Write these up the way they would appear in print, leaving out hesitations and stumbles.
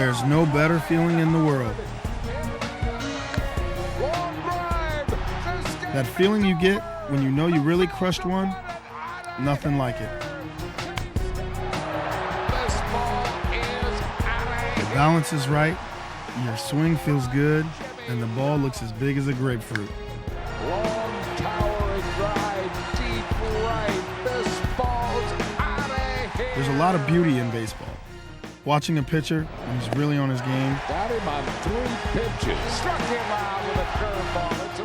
There's no better feeling in the world. That feeling you get when you know you really crushed one, nothing like it. The balance is right, your swing feels good, and the ball looks as big as a grapefruit. Long towering drive, deep right. This ball's out of here. There's a lot of beauty in baseball. Watching a pitcher when he's really on his game. Got him on 3 pitches. Struck him out with a curveball. It's a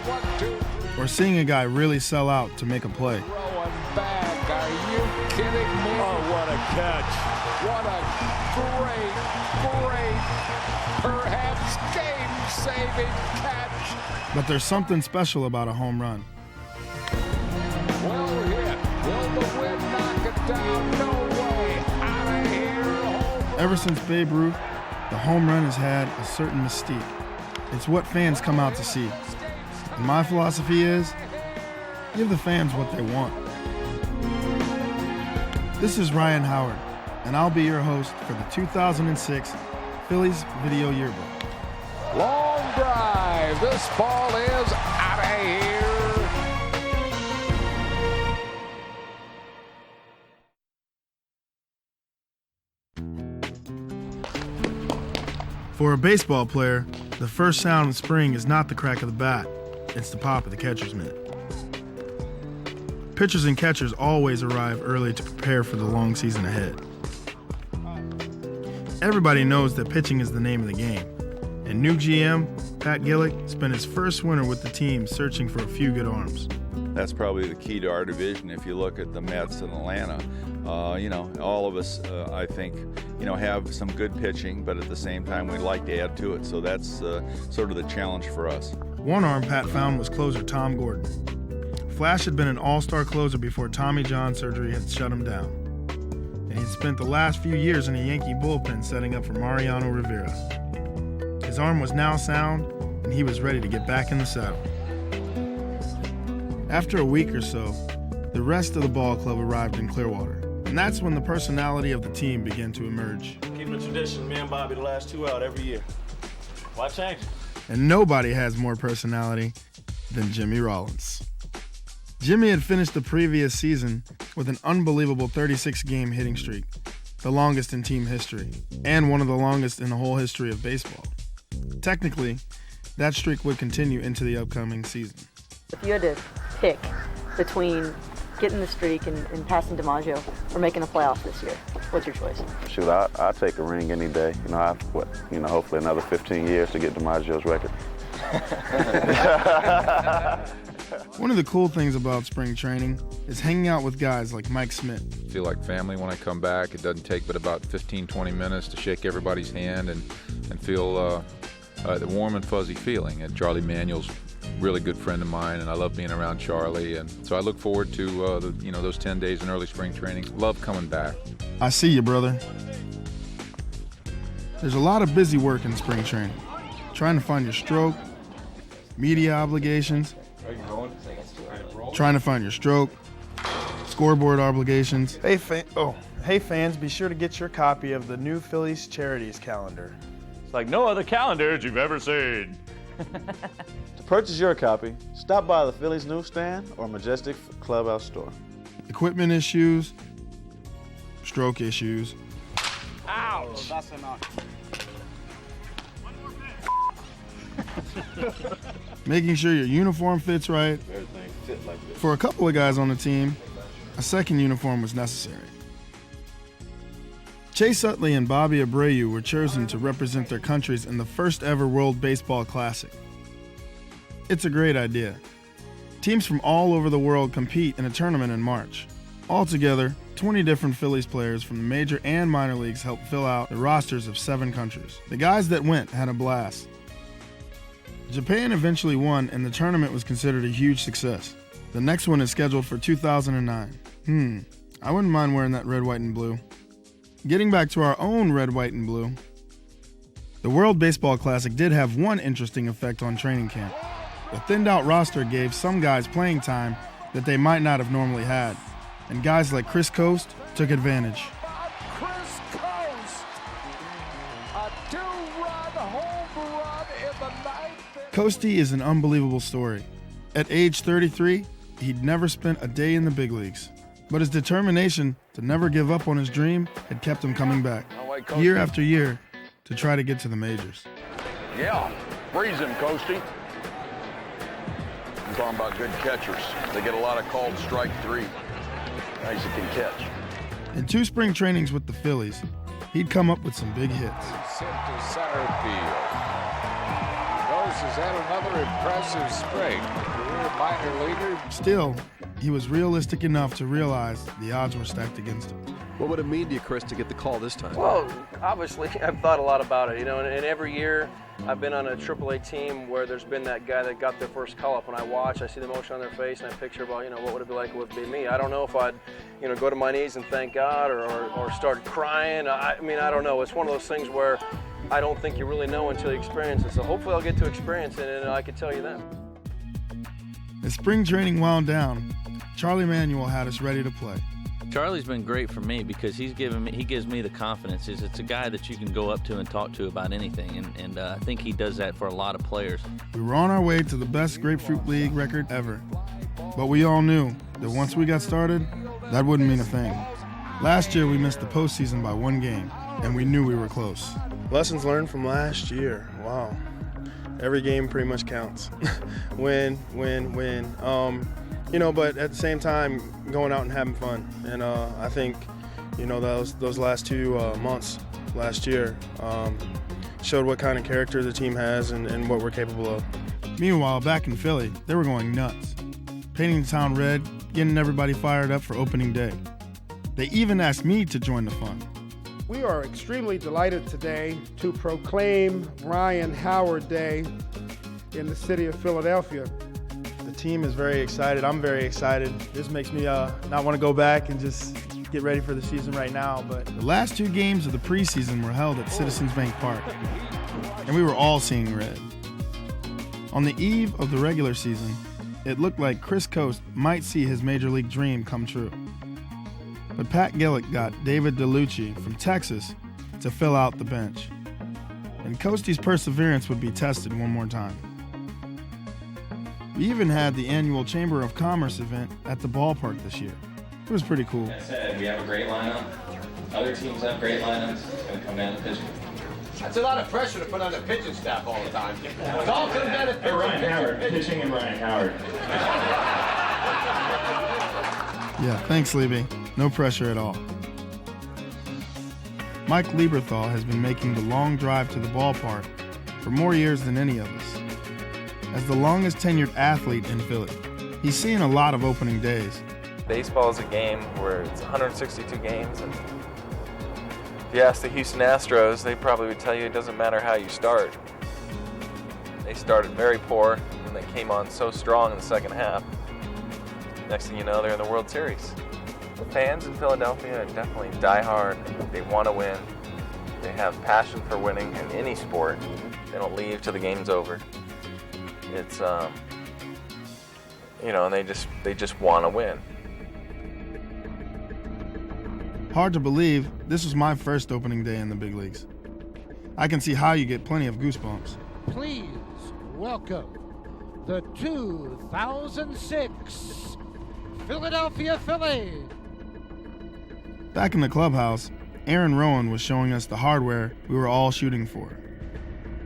1-2. Or seeing a guy really sell out to make a play. Throwing back. Are you kidding me? Oh, what a catch. What a great, perhaps game-saving catch. But there's something special about a home run. Well hit. Will the wind knock it down? No way. Out of here. Home. Ever since Babe Ruth, the home run has had a certain mystique. It's what fans come out to see. And my philosophy is, give the fans what they want. This is Ryan Howard, and I'll be your host for the 2006 Phillies Video Yearbook. Long drive. This ball is out of here. For a baseball player, the first sound in spring is not the crack of the bat, it's the pop of the catcher's mitt. Pitchers and catchers always arrive early to prepare for the long season ahead. Everybody knows that pitching is the name of the game, and new GM, Pat Gillick, spent his first winter with the team searching for a few good arms. That's probably the key to our division. If you look at the Mets and Atlanta, all of us, I think, have some good pitching, but at the same time, we'd like to add to it. So that's sort of the challenge for us. One arm Pat found was closer Tom Gordon. Flash had been an all-star closer before Tommy John surgery had shut him down. And he'd spent the last few years in a Yankee bullpen setting up for Mariano Rivera. His arm was now sound, and he was ready to get back in the saddle. After a week or so, the rest of the ball club arrived in Clearwater, and that's when the personality of the team began to emerge. Keeping the tradition, me and Bobby the last 2 out every year. Why change? And nobody has more personality than Jimmy Rollins. Jimmy had finished the previous season with an unbelievable 36-game hitting streak, the longest in team history, and one of the longest in the whole history of baseball. Technically, that streak would continue into the upcoming season. If you had to pick between getting the streak and passing DiMaggio or making a playoff this year, what's your choice? Shoot, I'll take a ring any day. Hopefully another 15 years to get DiMaggio's record. One of the cool things about spring training is hanging out with guys like Mike Smith. I feel like family when I come back. It doesn't take but about 15-20 minutes to shake everybody's hand and feel the warm and fuzzy feeling. And Charlie Manuel's a really good friend of mine, and I love being around Charlie. And so I look forward to those 10 days in early spring training. Love coming back. I see you, brother. There's a lot of busy work in spring training. Trying to find your stroke, media obligations, trying to find your stroke, scoreboard obligations. Hey fans, be sure to get your copy of the new Phillies Charities Calendar. It's like no other calendars you've ever seen. To purchase your copy, stop by the Phillies newsstand or Majestic Clubhouse store. Equipment issues, stroke issues. Ouch! That's enough. Making sure your uniform fits right. Everything fit like this. For a couple of guys on the team, a second uniform was necessary. Chase Utley and Bobby Abreu were chosen to represent their countries in the first ever World Baseball Classic. It's a great idea. Teams from all over the world compete in a tournament in March. Altogether, 20 different Phillies players from the major and minor leagues helped fill out the rosters of 7 countries. The guys that went had a blast. Japan eventually won, and the tournament was considered a huge success. The next one is scheduled for 2009. I wouldn't mind wearing that red, white, and blue. Getting back to our own red, white, and blue, the World Baseball Classic did have one interesting effect on training camp. The thinned-out roster gave some guys playing time that they might not have normally had, and guys like Chris Coast took advantage. Chris Coast, a run in the ninth. Coastie is an unbelievable story. At age 33, he'd never spent a day in the big leagues. But his determination to never give up on his dream had kept him coming back, year after year, to try to get to the majors. Yeah, freeze him, Coastie. I'm talking about good catchers. They get a lot of called strike three. Nice you can catch. In 2 spring trainings with the Phillies, he'd come up with some big hits. Sent to center field. Rose has had another impressive spring. Career minor leaguer. Still, he was realistic enough to realize the odds were stacked against him. What would it mean to you, Chris, to get the call this time? Well, obviously, I've thought a lot about it, and every year I've been on a AAA team where there's been that guy that got their first call up. When I watch, I see the emotion on their face, and I picture about, what would it be like if it would be me. I don't know if I'd, go to my knees and thank God or start crying. I don't know. It's one of those things where I don't think you really know until you experience it. So hopefully I'll get to experience it, and I can tell you then. As spring training wound down, Charlie Manuel had us ready to play. Charlie's been great for me because he gives me the confidence. It's a guy that you can go up to and talk to about anything, and I think he does that for a lot of players. We were on our way to the best Grapefruit League record ever, but we all knew that once we got started, that wouldn't mean a thing. Last year we missed the postseason by 1 game, and we knew we were close. Lessons learned from last year. Wow. Every game pretty much counts. Win. But at the same time, going out and having fun. And I think, those last 2 months last year showed what kind of character the team has and what we're capable of. Meanwhile, back in Philly, they were going nuts. Painting the town red, getting everybody fired up for opening day. They even asked me to join the fun. We are extremely delighted today to proclaim Ryan Howard Day in the city of Philadelphia. The team is very excited. I'm very excited. This makes me not want to go back and just get ready for the season right now. But the last 2 games of the preseason were held at Citizens Bank Park, and we were all seeing red. On the eve of the regular season, it looked like Chris Coast might see his major league dream come true. But Pat Gillick got David DeLucci from Texas to fill out the bench, and Coastie's perseverance would be tested one more time. We even had the annual Chamber of Commerce event at the ballpark this year. It was pretty cool. Like I said, we have a great lineup. Other teams have great lineups. It's going to come down to pitching. That's a lot of pressure to put on the pitching staff all the time. It all comes down to pitching. Ryan Howard, pitching and Ryan Howard. Yeah, thanks, Levy. No pressure at all. Mike Lieberthal has been making the long drive to the ballpark for more years than any of us. As the longest tenured athlete in Philly, he's seen a lot of opening days. Baseball is a game where it's 162 games, and if you ask the Houston Astros, they probably would tell you it doesn't matter how you start. They started very poor, and they came on so strong in the second half. Next thing you know, they're in the World Series. The fans in Philadelphia are definitely diehard. They want to win. They have passion for winning in any sport. They don't leave till the game's over. It's, and they just want to win. Hard to believe this was my first opening day in the big leagues. I can see how you get plenty of goosebumps. Please welcome the 2006 Philadelphia Phillies. Back in the clubhouse, Aaron Rowan was showing us the hardware we were all shooting for.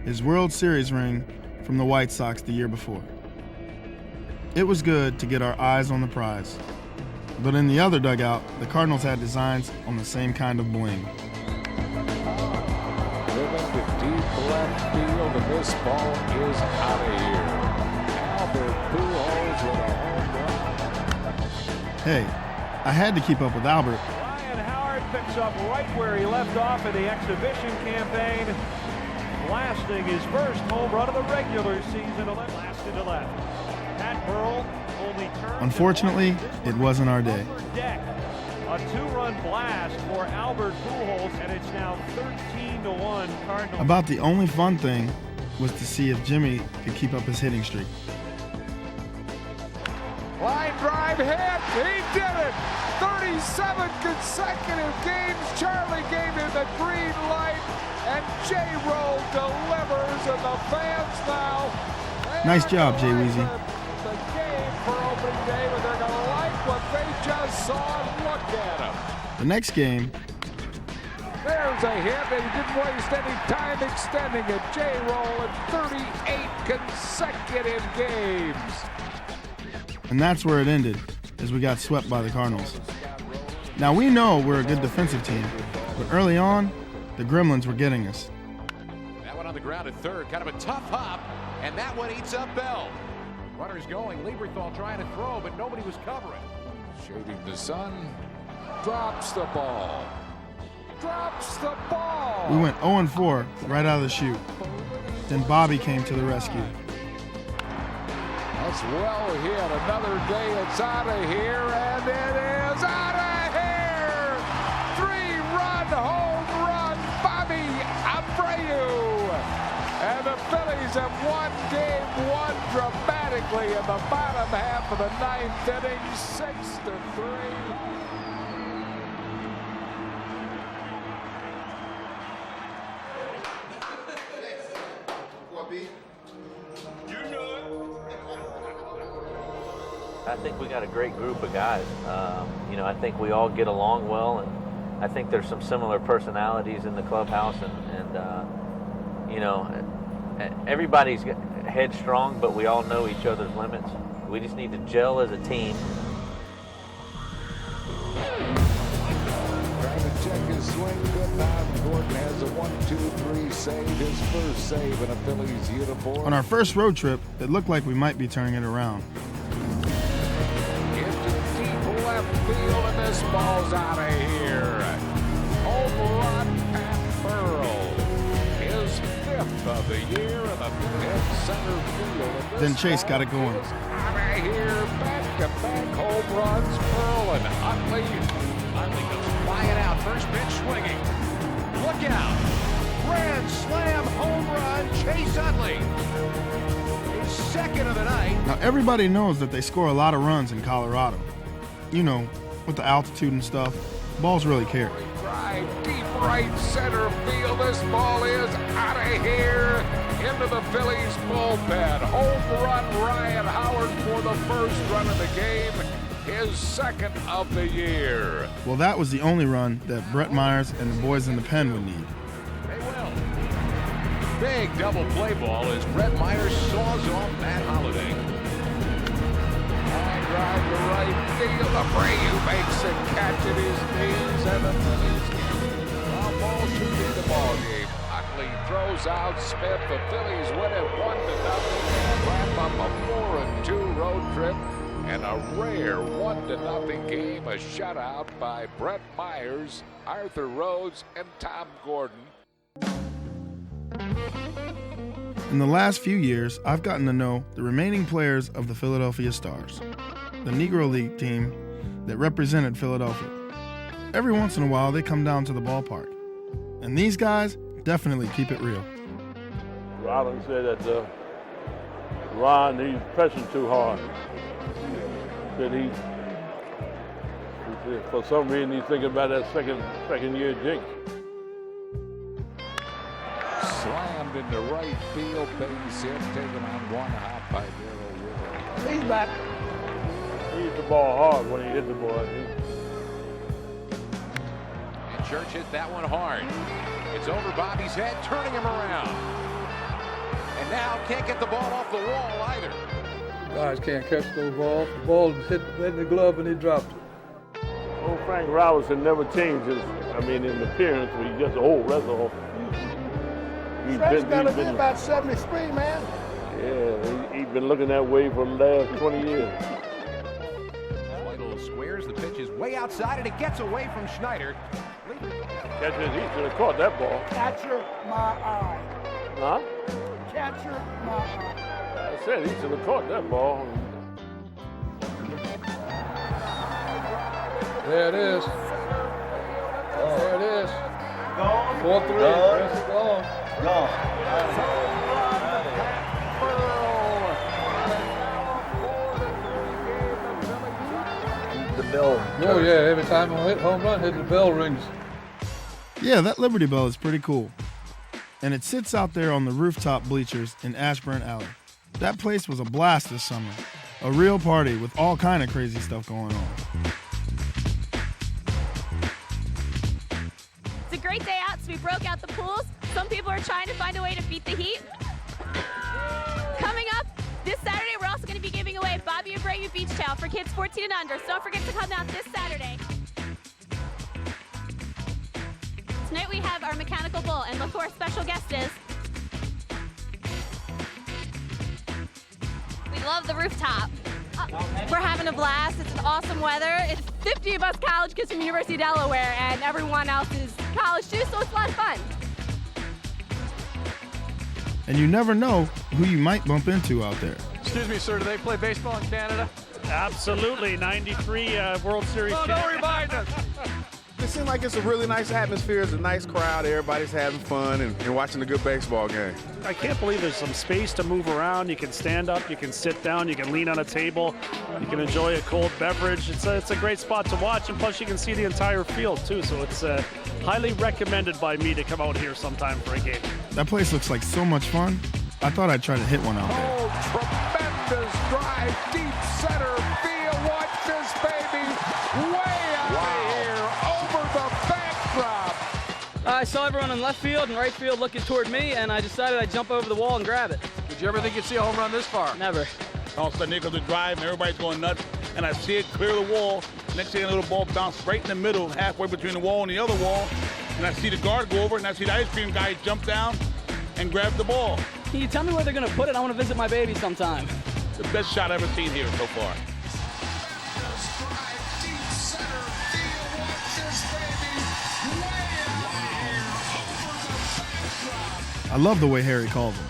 His World Series ring from the White Sox the year before. It was good to get our eyes on the prize. But in the other dugout, the Cardinals had designs on the same kind of bling. Driven to deep left field, and this ball is out of here. Albert Pujols with a home run. Hey, I had to keep up with Albert. Ryan Howard picks up right where he left off in the exhibition campaign, blasting his first home run of the regular season. Blasted to left. Pat Burrell only turned. Unfortunately, it wasn't our day. A 2-run blast for Albert Pujols, and it's now 13-1 Cardinals. About the only fun thing was to see if Jimmy could keep up his hitting streak. Line drive hit. He did it. 37 consecutive games. Charlie gave him the green light, and J-Roll delivers, and the fans now. Nice job, Jay Weezy. The game for opening day, but they're gonna like what they just saw. Look at him. The next game. There's a hit, and he didn't waste any time extending it. J-Roll in 38 consecutive games. And that's where it ended, as we got swept by the Cardinals. Now we know we're a good defensive team, but early on, the Gremlins were getting us. That one on the ground at third, kind of a tough hop, and that one eats up Bell. Runners going, Lieberthal trying to throw, but nobody was covering. Shading the sun, drops the ball. Drops the ball. We went 0-4 right out of the chute. Then Bobby came to the rescue. That's well hit. Another day it's out of here, and it is out of here. 3-run home run, Bobby Abreu. And the Phillies have won game one dramatically in the bottom half of the ninth inning, 6-3. I think we got a great group of guys. I think we all get along well, and I think there's some similar personalities in the clubhouse, and everybody's headstrong, but we all know each other's limits. We just need to gel as a team. Trying to check his swing. Good time. Gordon has a 1-2-3 save. His first save in a Phillies uniform. On our first road trip, it looked like we might be turning it around. Left field, and this ball's out of here. Home run, Pat Burrell. His 5th of the year in the center field. Then Chase got it going. Out of here, back-to-back home runs. Burrell and Utley. Utley goes flying out, first pitch swinging. Look out! Grand slam home run, Chase Utley. His 2nd of the night. Now everybody knows that they score a lot of runs in Colorado. With the altitude and stuff, balls really carry. Drive deep right center field. This ball is out of here into the Phillies bullpen. Home run, Ryan Howard for the first run of the game, his 2nd of the year. Well, that was the only run that Brett Myers and the boys in the pen would need. They will. Big double play ball as Brett Myers saws off Matt Holliday. Drive to right field. Abreu makes a catch at his knees, and the Phillies foul ball should be the ball game. Utley throws out Smith. The Phillies win it 1-0. Wrap up a 4-2 road trip and a rare 1-0 game. A shutout by Brett Myers, Arthur Rhodes, and Tom Gordon. In the last few years, I've gotten to know the remaining players of the Philadelphia Stars, the Negro League team that represented Philadelphia. Every once in a while, they come down to the ballpark. And these guys definitely keep it real. Rollins said that Ron, he's pressing too hard. That he for some reason, he's thinking about that second year jinx. Slammed into right field, base hit, taken on one hop by Darryl Wheeler. He's back. He hit the ball hard when he hit the ball. And Church hit that one hard. It's over Bobby's head, turning him around. And now can't get the ball off the wall either. Guys can't catch those balls. The ball hit the glove and he dropped it. Old Frank Robinson never changed his, in appearance, but he's just old, that's all. Frank's got to be about 73, man. Yeah, he's been looking that way for the last 20 years. Little squares, the pitch is way outside, and it gets away from Schneider. Catcher, he should have caught that ball. Catcher, my eye. Huh? Catcher, my eye. I said he should have caught that ball. There it is. There it is. 4-3. Yes, it's gone. Gone. bell. Oh, yeah, every time I hit home run, the bell rings. Yeah, that Liberty Bell is pretty cool. And it sits out there on the rooftop bleachers in Ashburn Alley. That place was a blast this summer. A real party with all kind of crazy stuff going on. It's a great day out, so we broke out the pools. Some people are trying to find a way to beat the heat. Coming up this Saturday, we're also going to be giving away Bobby Abreu Beach Towel for kids 14 and under, so don't forget to come out this Saturday. Tonight we have our mechanical bull, and look who our special guest is. We love the rooftop. We're having a blast. It's an awesome weather. It's 50 of us college kids from the University of Delaware, and everyone else is college too, so it's a lot of fun. And you never know who you might bump into out there. Excuse me, sir, do they play baseball in Canada? Absolutely, 93 World Series. Oh, don't remind us. It seems like it's a really nice atmosphere. It's a nice crowd. Everybody's having fun and watching a good baseball game. I can't believe there's some space to move around. You can stand up, you can sit down, you can lean on a table, you can enjoy a cold beverage. It's a great spot to watch, and plus you can see the entire field too. So it's highly recommended by me to come out here sometime for a game. That place looks like so much fun. I thought I'd try to hit one out there. Oh, tremendous drive, deep center field. Watch this baby way out of here, over the backdrop. I saw everyone in left field and right field looking toward me, and I decided I'd jump over the wall and grab it. Did you ever think you'd see a home run this far? Never. All of a sudden, here comes the drive, and everybody's going nuts, and I see it clear the wall. Next thing, a little ball bounced right in the middle, halfway between the wall and the other wall, and I see the guard go over, and I see the ice cream guy jump down and grab the ball. Can you tell me where they're going to put it? I want to visit my baby sometime. The best shot I've ever seen here so far. I love the way Harry calls him.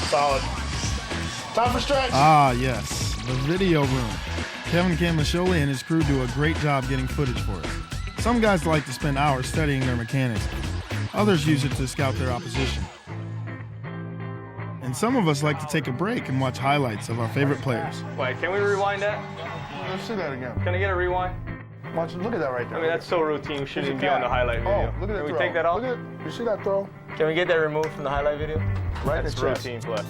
Solid. Time for stretch. Ah, yes, the video room. Kevin Camasholi and his crew do a great job getting footage for us. Some guys like to spend hours studying their mechanics. Others use it to scout their opposition. And some of us like to take a break and watch highlights of our favorite players. Wait, can we rewind that? Let's see that again. Can I get a rewind? Watch, look at that right there. I mean, that's so routine. We shouldn't even be on the highlight video. Oh, look at that Can we throw. take that off? Look at, you see that throw? Can we get that removed from the highlight video? Right That's in the chest. routine play.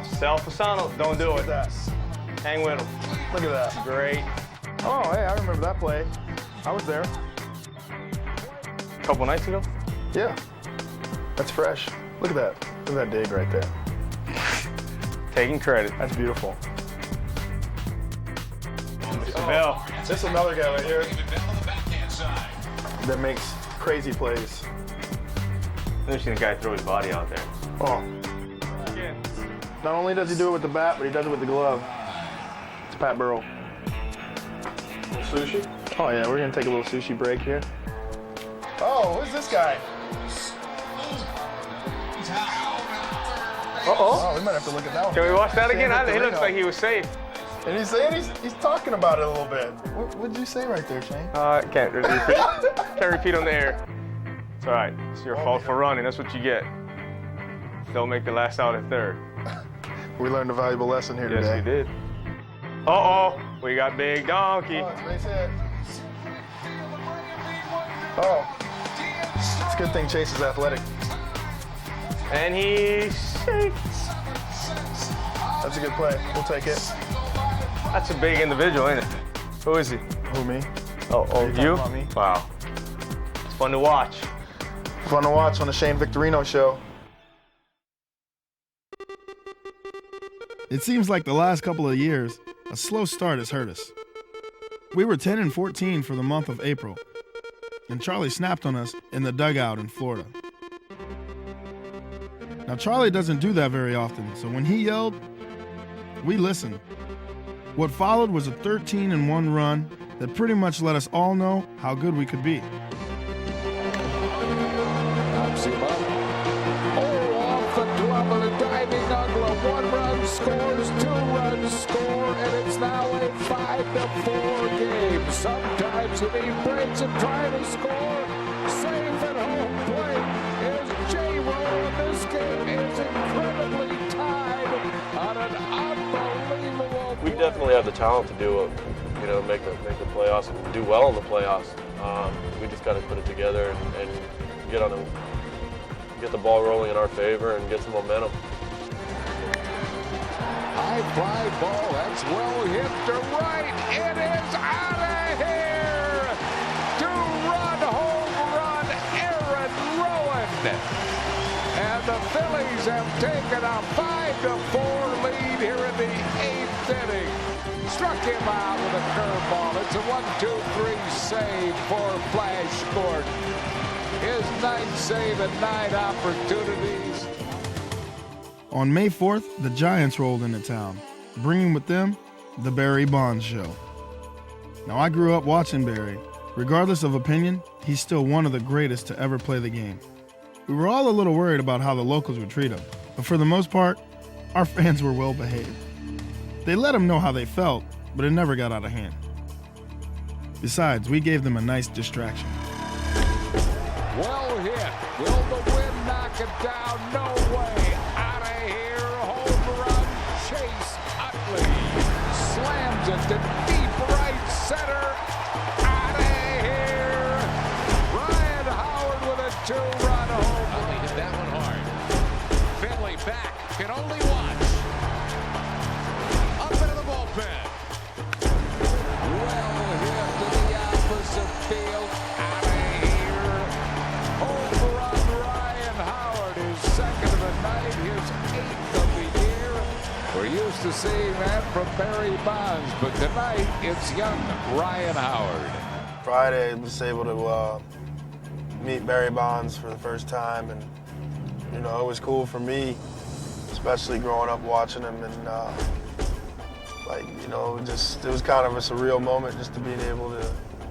Sal Fasano, don't do it. Hang with him. Look at that. Great. Oh, hey, I remember that play. I was there. A couple nights ago? Yeah. That's fresh. Look at that. Look at that dig right there. Taking credit. That's beautiful. Mr. Bell. This is another guy right here that makes crazy plays. I've never seen a guy throw his body out there. Oh. Not only does he do it with the bat, but he does it with the glove. It's Pat Burrell. Sushi? Oh yeah, we're gonna take a little sushi break here. Oh, who's this guy? Uh-oh. Oh, we might have to look at that one. Can we watch that again? He looks like he was safe. And he's saying he's talking about it a little bit. What did you say right there, Shane? Can't repeat. Can't repeat on the air. It's all right. It's your fault for running. That's what you get. Don't make the last out at third. We learned a valuable lesson here today. Yes, we did. Uh-oh. We got Big Donkey. Oh, it's base hit. Oh. It's a good thing Chase is athletic. And he shakes. That's a good play. We'll take it. That's a big individual, ain't it? Who is he? Who, me? Oh, you? About me? Wow. It's fun to watch. Fun to watch on the Shane Victorino show. It seems like the last couple of years, a slow start has hurt us. We were 10-14 for the month of April, and Charlie snapped on us in the dugout in Florida. Now, Charlie doesn't do that very often, so when he yelled, we listened. What followed was a 13-1 run that pretty much let us all know how good we could be. Off the glove of the diving Ugla. 1 run scores, 2 runs score, and it's now a 5-4 game. Sometimes the knee breaks and trying to score. Safe at home plate is J-Roll, and this game is incredibly tied on an unbelievable We've definitely certainly have the talent to do it, make the playoffs and do well in the playoffs. We just got to put it together and get the ball rolling in our favor and get some momentum. High fly ball, that's well hit to right. It is out of here. Two-run home run, Aaron Rowan. And the Phillies have taken a 5-4 lead here in the 8th inning. Struck him out with a curveball. It's a 1-2-3 save for Flash Gordon. His 9th save and 9 opportunities. On May 4th, the Giants rolled into town, bringing with them the Barry Bonds Show. Now, I grew up watching Barry. Regardless of opinion, he's still one of the greatest to ever play the game. We were all a little worried about how the locals would treat him, but for the most part, our fans were well behaved. They let him know how they felt, but it never got out of hand. Besides, we gave them a nice distraction. Well hit. Will the wind knock it down? No way. Out of here. Home run. Chase Utley slams it to deep right center. Out of here. Ryan Howard with a 2-run home run. Utley hit that one hard. Finley back. Can only watch. Up into the bullpen. Well hit to the opposite field. Out of here. Home run, Ryan Howard, his 2nd of the night, his 8th of the year. We're used to seeing that from Barry Bonds, but tonight it's young Ryan Howard. Friday, I was able to meet Barry Bonds for the first time, and it was cool for me, especially growing up watching him, and it was kind of a surreal moment just to being able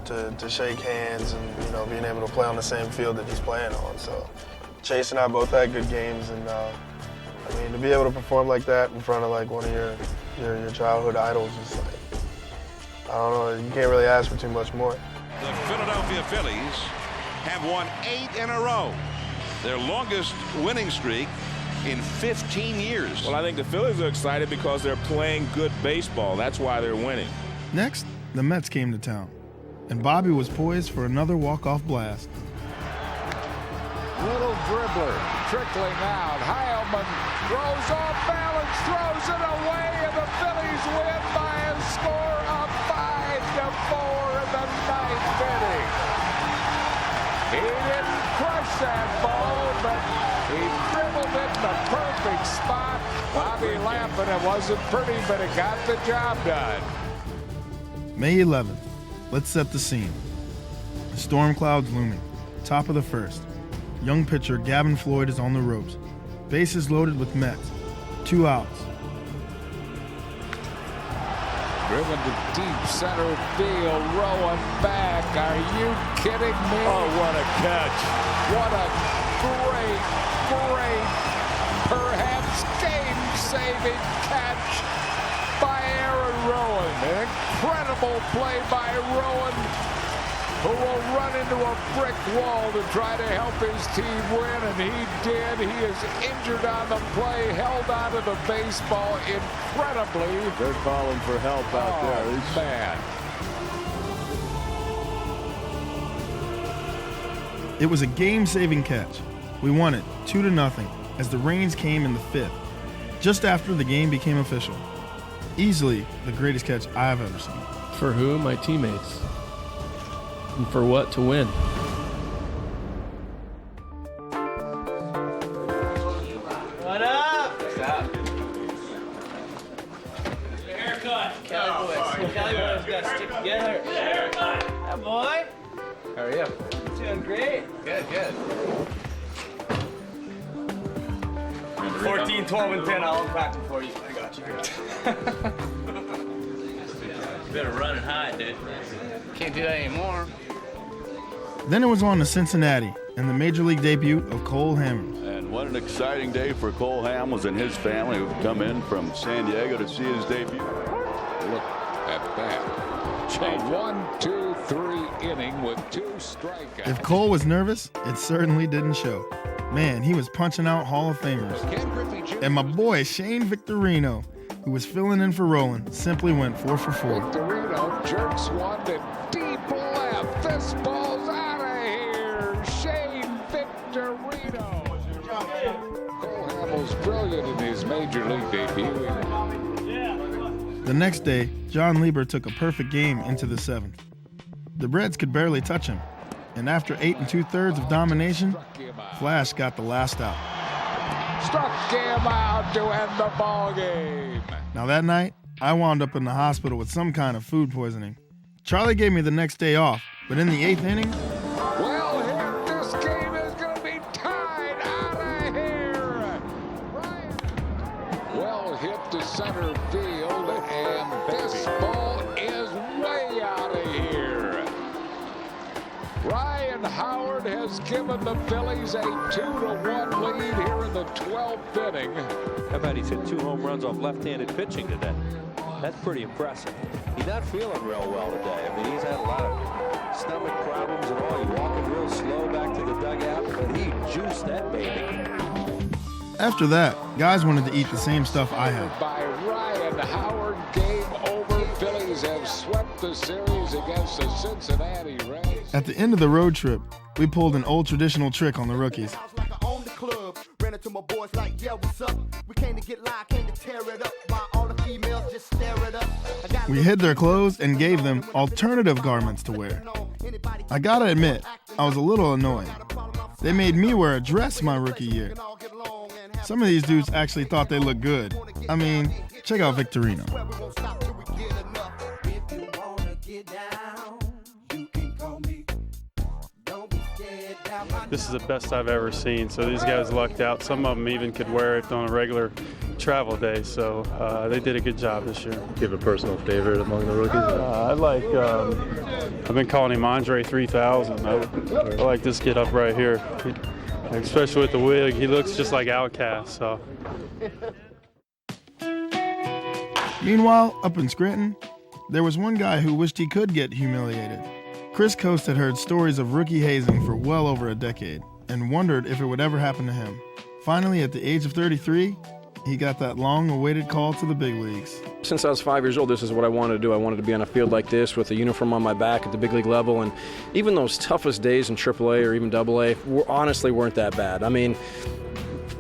to shake hands and being able to play on the same field that he's playing on. So Chase and I both had good games, and to be able to perform like that in front of like one of your childhood idols is like, I don't know, you can't really ask for too much more. The Philadelphia Phillies have won 8 in a row, their longest winning streak in 15 years. Well, I think the Phillies are excited because they're playing good baseball. That's why they're winning. Next, the Mets came to town, and Bobby was poised for another walk-off blast. Little dribbler trickling out. Heilman throws off balance, throws it away, and the Phillies win by a score of 5-4 in the 9th inning. He didn't crush that ball, but he dribbled it in the perfect spot. Bobby laughing, it wasn't pretty, but it got the job done. May 11th. Let's set the scene. The storm clouds looming. Top of the first. Young pitcher Gavin Floyd is on the ropes. Bases loaded with Mets. 2 outs. Driven to deep center field. Rowan back. Are you kidding me? Oh, what a catch. What a great, perhaps game-saving catch by Aaron Rowan. An incredible play by Rowan, who will run into a brick wall to try to help his team win, and he did. He is injured on the play, held onto the baseball incredibly. They're calling for help out there. Man. It was a game-saving catch. We won it 2-0 as the rains came in the 5th, just after the game became official. Easily the greatest catch I've ever seen. For who? My teammates. And for what? To win. What up? What's up? Your haircut. Kelly boys. Kelly boys got to stick together. Haircut. Hi, boy. How are you? Doing great. Good. 14, 12, and 10. I'll unpack them for you. I got you. You better run and hide, dude. Can't do that anymore. Then it was on to Cincinnati and the Major League debut of Cole Hamels. And what an exciting day for Cole Hamels and his family who've come in from San Diego to see his debut. Look at that. A 1-2-3 inning with 2 strikeouts. If Cole was nervous, it certainly didn't show. Man, he was punching out Hall of Famers. And my boy Shane Victorino, who was filling in for Roland, simply went 4 for 4. Victorino jerks one to deep left. This ball's out of here. Shane Victorino. Cole Hamels brilliant in his major league debut. The next day, John Lieber took a perfect game into the 7th. The Reds could barely touch him, and after 8 2/3 of domination, Flash got the last out. Struck him out to end the ball game. Now that night, I wound up in the hospital with some kind of food poisoning. Charlie gave me the next day off, but in the 8th inning, Well hit, this game is going to be tied out of here. Ryan. Well hit to center field, and this ball is way out of here. Ryan Howard has given the Phillies a 2-1 lead here in the 12th inning. How about he's hit 2 home runs off left-handed pitching today? That's pretty impressive. He's not feeling real well today. I mean, he's had a lot of stomach problems and all. He's walking real slow back to the dugout, but he juiced that baby. after that, guys wanted to eat the same stuff I had. By Ryan Howard, game over. Phillies have swept the series against the Cincinnati Reds. At the end of the road trip, we pulled an old traditional trick on the rookies. We hid their clothes and gave them alternative garments to wear. I gotta admit, I was a little annoyed. They made me wear a dress my rookie year. Some of these dudes actually thought they looked good. I mean, check out Victorino. This is the best I've ever seen, so these guys lucked out. Some of them even could wear it on a regular travel day, so they did a good job this year. Do you have a personal favorite among the rookies? I like, I've been calling him Andre 3000. I like this kid up right here, especially with the wig. He looks just like Outcast. So. Meanwhile, up in Scranton, there was one guy who wished he could get humiliated. Chris Coast had heard stories of rookie hazing for well over a decade and wondered if it would ever happen to him. Finally, at the age of 33, he got that long-awaited call to the big leagues. Since I was 5 years old, this is what I wanted to do. I wanted to be on a field like this with a uniform on my back at the big league level, and even those toughest days in AAA or even AA honestly weren't that bad. I mean,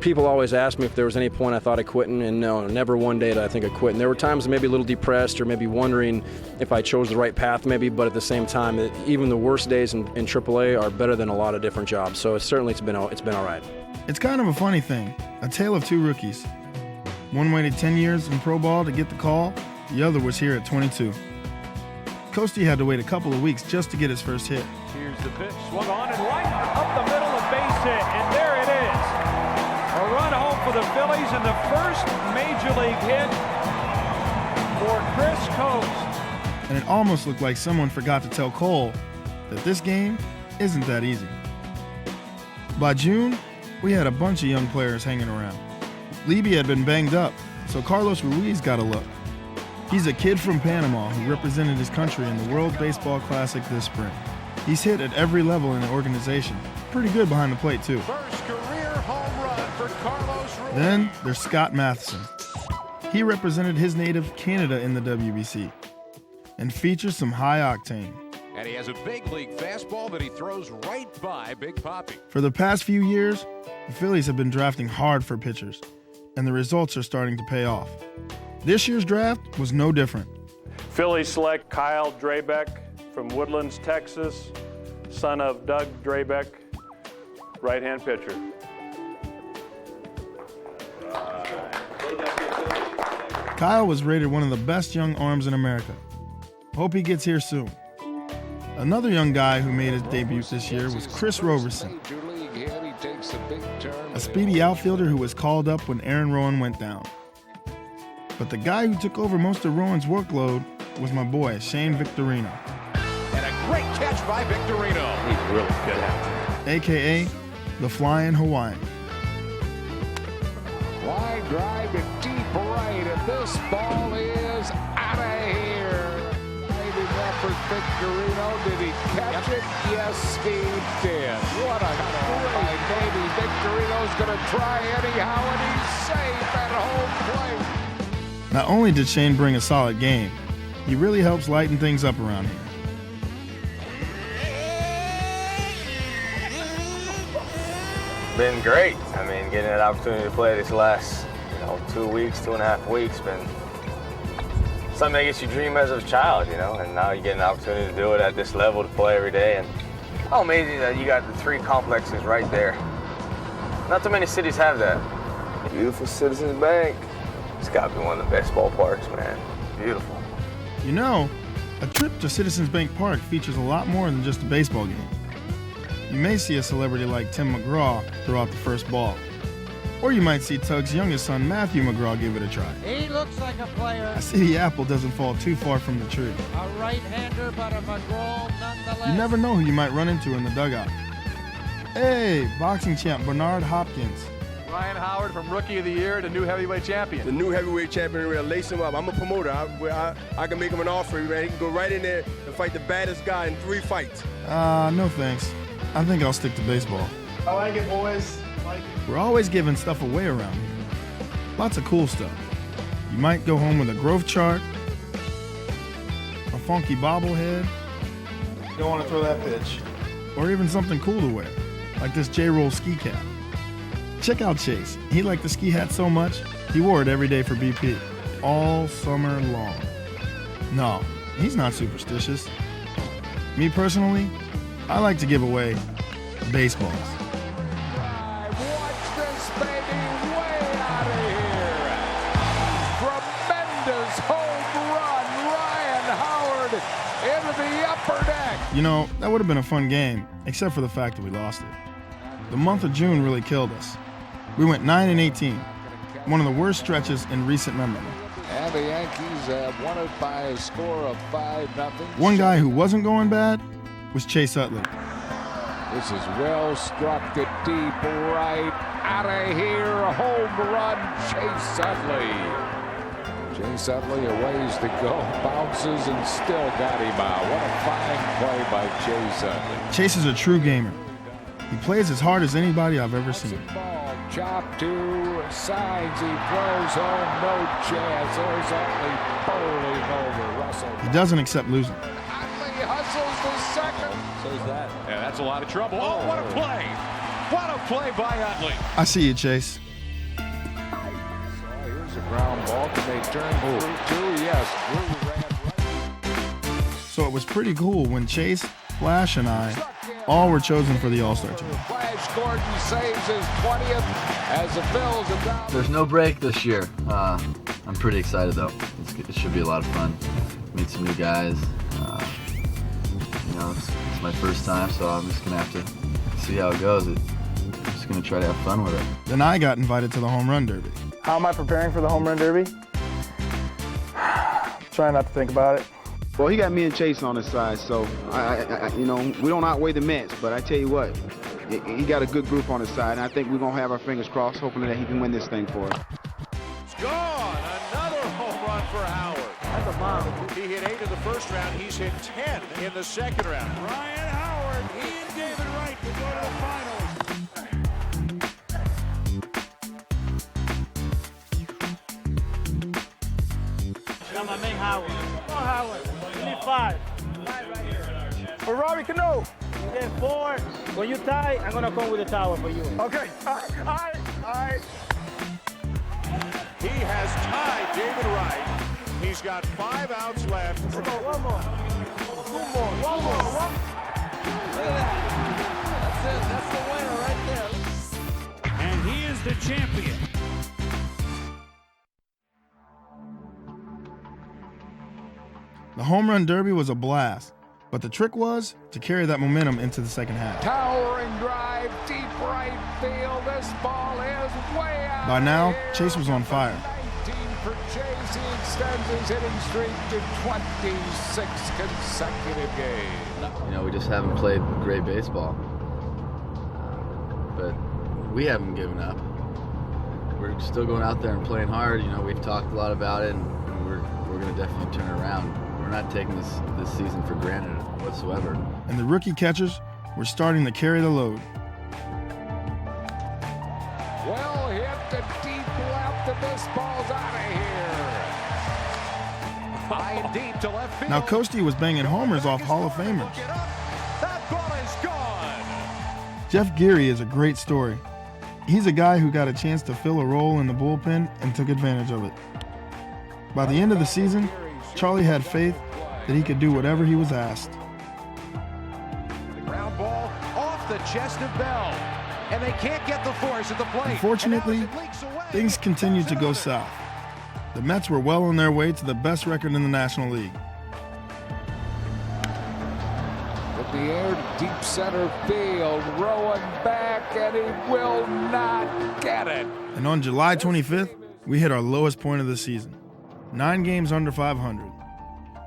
people always ask me if there was any point I thought of quitting, and no, never one day did I think of quitting. There were times maybe a little depressed or maybe wondering if I chose the right path maybe, but at the same time, even the worst days in AAA are better than a lot of different jobs, so it's been all right. It's kind of a funny thing, a tale of two rookies. One waited 10 years in pro ball to get the call, the other was here at 22. Coasty had to wait a couple of weeks just to get his first hit. Here's the pitch, swung on and right up the middle, a base hit, and there it is. A run home for the Phillies and the first major league hit for Chris Coast. And it almost looked like someone forgot to tell Cole that this game isn't that easy. By June, we had a bunch of young players hanging around. Leby had been banged up, so Carlos Ruiz got a look. He's a kid from Panama who represented his country in the World Baseball Classic this spring. He's hit at every level in the organization. Pretty good behind the plate, too. First career home run for Carlos Ruiz. Then there's Scott Matheson. He represented his native Canada in the WBC and features some high octane. And he has a big league fastball that he throws right by Big Poppy. For the past few years, the Phillies have been drafting hard for pitchers, and the results are starting to pay off. This year's draft was no different. Phillies select Kyle Drabeck from Woodlands, Texas, son of Doug Drabeck, right-hand pitcher. Kyle was rated one of the best young arms in America. Hope he gets here soon. Another young guy who made his debut this year was Chris Roberson, a speedy outfielder who was called up when Aaron Rowan went down. But the guy who took over most of Rowan's workload was my boy, Shane Victorino. And a great catch by Victorino. He's really good at it. AKA the Flying Hawaiian. Line drive to deep right, and this ball is out of here. Waiting effort, Victorino. Did he catch it? Yes, he did. What a great baby. Victorino's going to try anyhow, and he's safe at home plate. Not only did Shane bring a solid game, he really helps lighten things up around here. Been great. I mean, getting that opportunity to play this last, 2 weeks, 2.5 weeks, been something I guess you dream as a child, and now you get an opportunity to do it at this level, to play every day. And how amazing that you got the 3 complexes right there. Not too many cities have that. Beautiful Citizens Bank. It's got to be one of the best ballparks, man. Beautiful. A trip to Citizens Bank Park features a lot more than just a baseball game. You may see a celebrity like Tim McGraw throw out the first ball. Or you might see Tug's youngest son, Matthew McGraw, give it a try. He looks like a player. I see the apple doesn't fall too far from the tree. A right-hander, but a McGraw nonetheless. You never know who you might run into in the dugout. Hey, boxing champ Bernard Hopkins. Ryan Howard from Rookie of the Year to new heavyweight champion. The new heavyweight champion, we're gonna lace him up. I'm a promoter. I can make him an offer, man. He can go right in there and fight the baddest guy in 3 fights. No thanks. I think I'll stick to baseball. I like it, boys. We're always giving stuff away around here. Lots of cool stuff. You might go home with a growth chart, a funky bobblehead. Don't want to throw that pitch. Or even something cool to wear, like this J-Roll ski cap. Check out Chase. He liked the ski hat so much, he wore it every day for BP, all summer long. No, he's not superstitious. Me personally, I like to give away baseballs. Watch this baby way out of here. Tremendous home run, Ryan Howard into the upper deck. That would have been a fun game, except for the fact that we lost it. The month of June really killed us. We went 9-18, one of the worst stretches in recent memory. And the Yankees have won it by a score of 5-0. One guy who wasn't going bad was Chase Utley. This is well struck to deep right. Out of here, home run, Chase Utley. Chase Utley a ways to go, bounces and still got him out. What a fine play by Chase Utley. Chase is a true gamer. He plays as hard as anybody I've ever seen. Ball, chop to, signs, he throws home, no chance. There's Utley bowling over Russell. He doesn't accept losing. Utley hustles the second. So's that. Yeah, that's a lot of trouble. Oh, what a play. What a play by Utley. I see you, Chase. So here's a ground ball. Can they turn through too? Yes. Drew ran right. So it was pretty cool when Chase, Flash, and I all were chosen for the All-Star team. Flash Gordon saves his 20th as the Phillies are down. There's no break this year. I'm pretty excited though. It should be a lot of fun. Meet some new guys. It's my first time, so I'm just gonna have to see how it goes. I'm just gonna try to have fun with it. Then I got invited to the Home Run Derby. How am I preparing for the Home Run Derby? Trying not to think about it. Well, he got me and Chase on his side, so we don't outweigh the Mets. But I tell you what, he got a good group on his side, and I think we're gonna have our fingers crossed, hoping that he can win this thing for us. It's gone. Another home run for Howard. That's a bomb. He hit 8 in the first round. He's hit 10 in the second round. Ryan Howard, he and David Wright will go to the finals. Got my man Howard. Come on, Howard. You need 5. 5 right here. For Robbie Cano. Then 4. When you tie, I'm gonna come with a tower for you. Okay. All right. He has tied David Wright. He's got 5 outs left. Let's go. One more. 2 more. One more. Look at that. That's it. That's the winner right there. And he is the champion. The Home Run Derby was a blast, but the trick was to carry that momentum into the second half. Towering drive, deep right field. This ball is way out. By now, Chase was on fire. 19 for Chase. He extends his hitting streak to 26 consecutive games. We just haven't played great baseball, but we haven't given up. We're still going out there and playing hard. We've talked a lot about it, and we're going to definitely turn it around. We're not taking this season for granted whatsoever. And the rookie catchers were starting to carry the load. Well hit to deep left, and this ball's out of here. High and deep to left field. Now Coastie was banging homers off Hall of Famers. That ball is gone. Jeff Geary is a great story. He's a guy who got a chance to fill a role in the bullpen and took advantage of it. By the end of the season, Charlie had faith that he could do whatever he was asked. The ground ball off the chest of Bell, and they can't get the force at the plate. Unfortunately, things continued to go south. The Mets were well on their way to the best record in the National League. With the air to deep center field, Rowan back, and he will not get it. And on July 25th, we hit our lowest point of the season. 9 games under 500.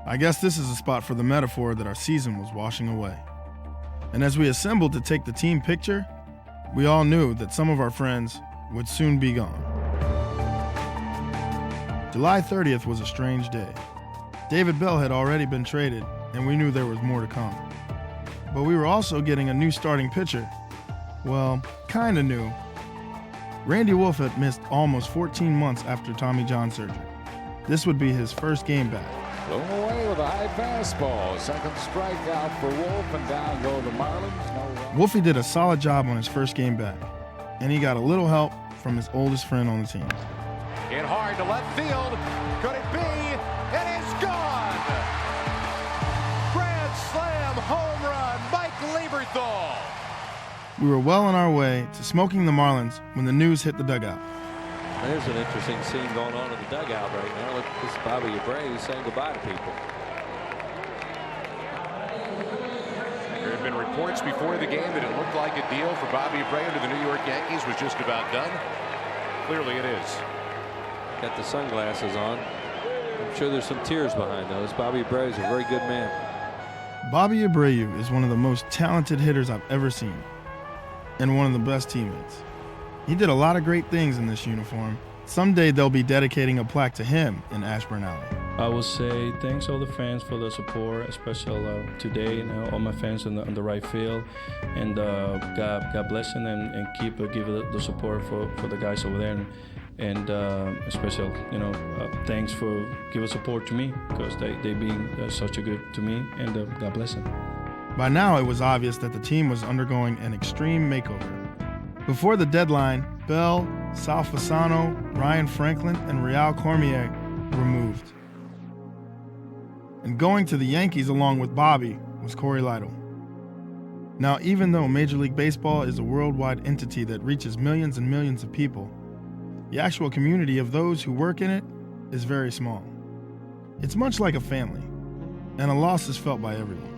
I guess this is a spot for the metaphor that our season was washing away. And as we assembled to take the team picture, we all knew that some of our friends would soon be gone. July 30th was a strange day. David Bell had already been traded, and we knew there was more to come. But we were also getting a new starting pitcher. Well, kinda new. Randy Wolf had missed almost 14 months after Tommy John surgery. This would be his first game back. Blown away with a high fastball. Second strikeout for Wolf, and down go the Marlins. No run. Wolfie did a solid job on his first game back, and he got a little help from his oldest friend on the team. Hit hard to left field. Could it be? It is gone! Grand slam home run, Mike Lieberthal. We were well on our way to smoking the Marlins when the news hit the dugout. There's an interesting scene going on in the dugout right now. Look, this is Bobby Abreu saying goodbye to people. There have been reports before the game that it looked like a deal for Bobby Abreu to the New York Yankees was just about done. Clearly it is. Got the sunglasses on. I'm sure there's some tears behind those. Bobby Abreu is a very good man. Bobby Abreu is one of the most talented hitters I've ever seen, and one of the best teammates. He did a lot of great things in this uniform. Someday they'll be dedicating a plaque to him in Ashburn Alley. I will say thanks all the fans for the support, especially today, all my fans on the right field, and God bless them and keep give the support for the guys over there, and especially thanks for giving support to me because they been such a good to me, and God bless them. By now it was obvious that the team was undergoing an extreme makeover. Before the deadline, Bell, Sal Fasano, Ryan Franklin, and Real Cormier were moved. And going to the Yankees along with Bobby was Corey Lytle. Now, even though Major League Baseball is a worldwide entity that reaches millions and millions of people, the actual community of those who work in it is very small. It's much like a family, and a loss is felt by everyone.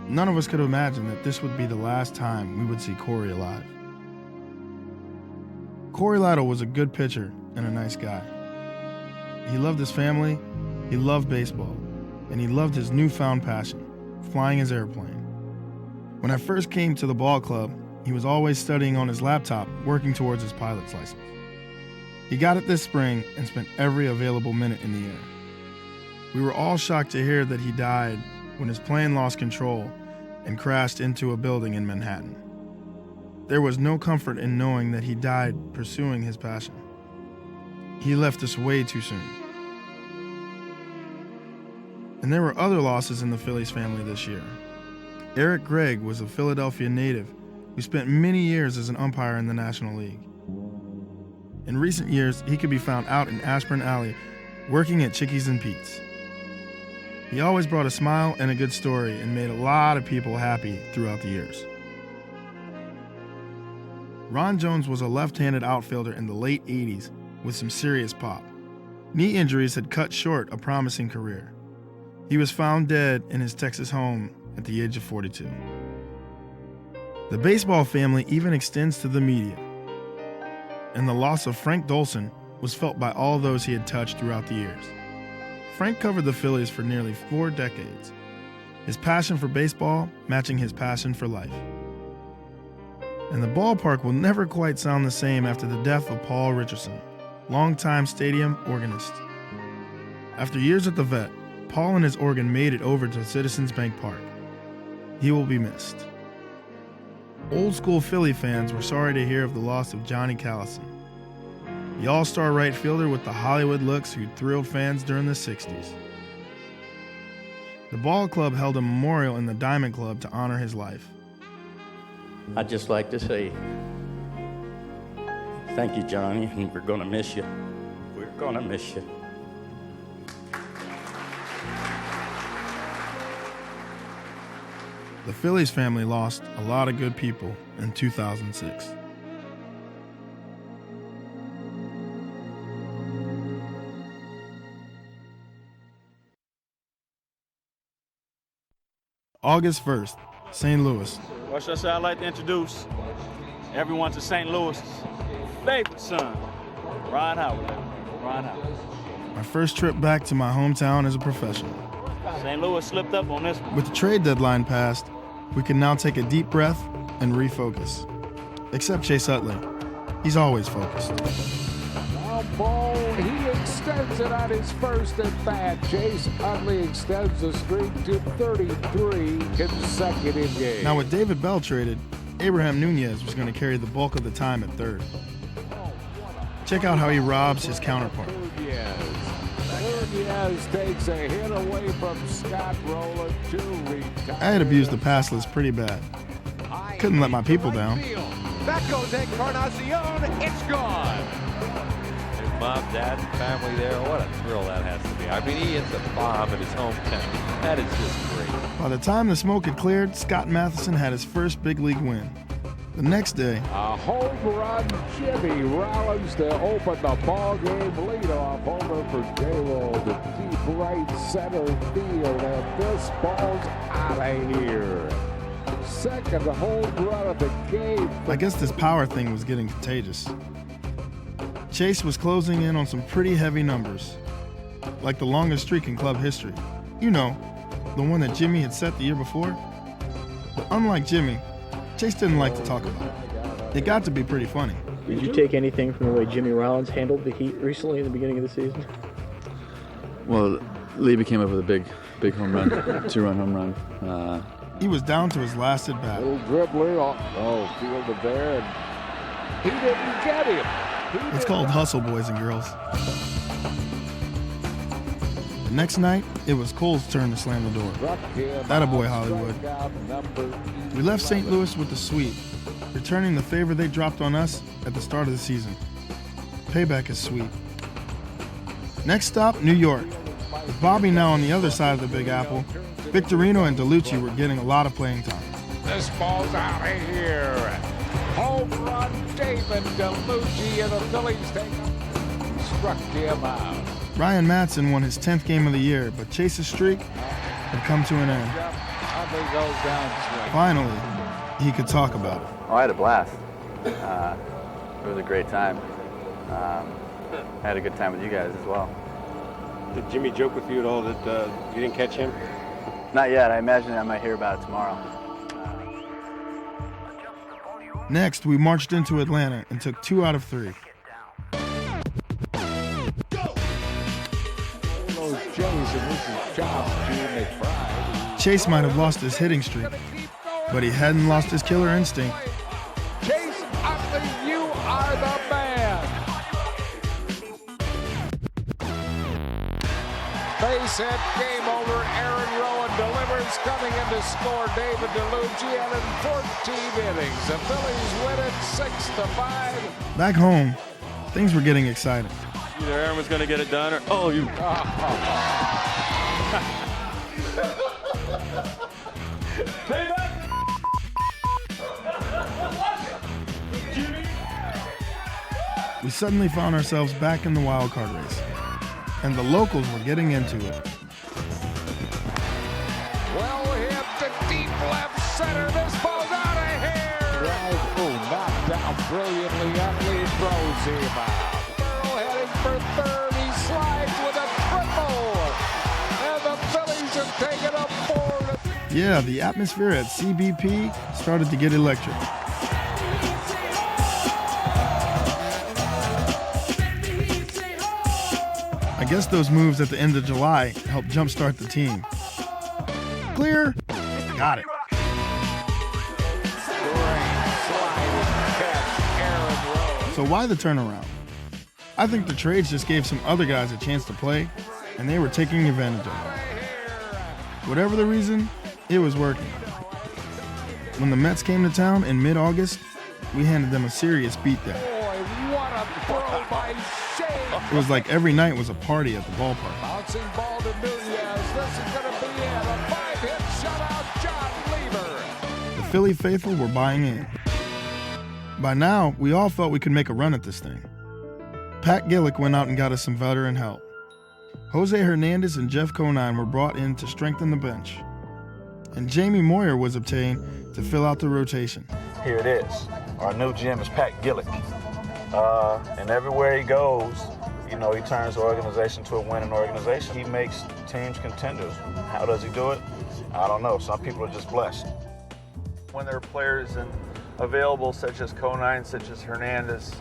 None of us could imagine that this would be the last time we would see Corey alive. Corey Lytle was a good pitcher and a nice guy. He loved his family, he loved baseball, and he loved his newfound passion, flying his airplane. When I first came to the ball club, he was always studying on his laptop, working towards his pilot's license. He got it this spring and spent every available minute in the air. We were all shocked to hear that he died when his plane lost control and crashed into a building in Manhattan. There was no comfort in knowing that he died pursuing his passion. He left us way too soon. And there were other losses in the Phillies family this year. Eric Gregg was a Philadelphia native who spent many years as an umpire in the National League. In recent years, he could be found out in Ashburn Alley working at Chickies and Pete's. He always brought a smile and a good story and made a lot of people happy throughout the years. Ron Jones was a left-handed outfielder in the late 80s with some serious pop. Knee injuries had cut short a promising career. He was found dead in his Texas home at the age of 42. The baseball family even extends to the media, and the loss of Frank Dolson was felt by all those he had touched throughout the years. Frank covered the Phillies for nearly 4 decades, his passion for baseball matching his passion for life. And the ballpark will never quite sound the same after the death of Paul Richardson, longtime stadium organist. After years at the Vet, Paul and his organ made it over to Citizens Bank Park. He will be missed. Old school Philly fans were sorry to hear of the loss of Johnny Callison. the all-star right fielder with the Hollywood looks who thrilled fans during the 60s. The ball club held a memorial in the Diamond Club to honor his life. I'd just like to say thank you, Johnny, and we're going to miss you. We're going to miss you. The Phillies family lost a lot of good people in 2006. August 1st, St. Louis. Well, should I say, I'd like to introduce everyone to St. Louis' favorite son, Ron Howard. Ron Howard. My first trip back to my hometown as a professional. St. Louis slipped up on this one. With the trade deadline passed, we can now take a deep breath and refocus. Except Chase Utley. He's always focused. Now ball, he extends it on his first at bat. Chase Utley extends the streak to 33 consecutive games. Now with David Bell traded, Abraham Nunez was going to carry the bulk of the time at third. Check out how he robs his counterpart. Nunez takes a hit away from Scott Rowland to retire. I had abused the pass list pretty bad. Couldn't let my people down. That goes Encarnacion. It's gone. His mom, dad, and family there. What a thrill that has to be. I mean, he hits a bomb in his hometown. That is just great. By the time the smoke had cleared, Scott Matheson had his first big league win. The next day, a home run, Jimmy Rollins to open the ball game. Leadoff homer for J-Lo to deep right center field, and this ball's out of here. Second home run of the game. I guess this power thing was getting contagious. Chase was closing in on some pretty heavy numbers, like the longest streak in club history. You know, the one that Jimmy had set the year before. But unlike Jimmy, Chase didn't like to talk about it. It got to be pretty funny. Did you take anything from the way Jimmy Rollins handled the Heat recently in the beginning of the season? Well, Levy came up with a big home run, 2-run home run. He was down to his last at bat. Little dribbler, fielded there, and he didn't get him. It's called hustle, boys and girls. The next night, it was Cole's turn to slam the door. Attaboy, Hollywood. We left St. Louis with the sweep, returning the favor they dropped on us at the start of the season. Payback is sweet. Next stop, New York. With Bobby now on the other side of the Big Apple, Victorino and DeLucci were getting a lot of playing time. This ball's out of here. Home run, David DeLucci, and the Phillies struck him out. Ryan Madsen won his 10th game of the year, but Chase's streak had come to an end. Finally, he could talk about it. Oh, I had a blast. It was a great time. I had a good time with you guys as well. Did Jimmy joke with you at all that you didn't catch him? Not yet. I imagine I might hear about it tomorrow. Next, we marched into Atlanta and took 2 out of 3. Chase might have lost his hitting streak, but he hadn't lost his killer instinct. Chase Utley, you are the man. Base hit, game over. Aaron Rowan delivers, coming in to score David DeLucci, and in 14 innings, the Phillies win it 6-5. Back home, things were getting exciting. Either Aaron was going to get it done, or you. We suddenly found ourselves back in the wild card race, and the locals were getting into it. Well hit to deep left center. This ball's out of here. Drive, knocked down brilliantly. Utley throws him out. Burrow heading for third. He slides with a triple, and the Phillies have taken a 4. Yeah, the atmosphere at CBP started to get electric. I guess those moves at the end of July helped jumpstart the team. Clear. Got it. So why the turnaround? I think the trades just gave some other guys a chance to play, and they were taking advantage of it. Whatever the reason, it was working. When the Mets came to town in mid-August, we handed them a serious beatdown. Boy, what a throw by Shea. It was like every night was a party at the ballpark. Bouncing ball to Nunez. This is going to be it. A 5-hit shutout, John Lieber. The Philly faithful were buying in. By now, we all felt we could make a run at this thing. Pat Gillick went out and got us some veteran help. Jose Hernandez and Jeff Conine were brought in to strengthen the bench. And Jamie Moyer was obtained to fill out the rotation. Here it is. Our new GM is Pat Gillick. And everywhere he goes, he turns the organization to a winning organization. He makes teams contenders. How does he do it? I don't know. Some people are just blessed. When there are players available, such as Conine, such as Hernandez,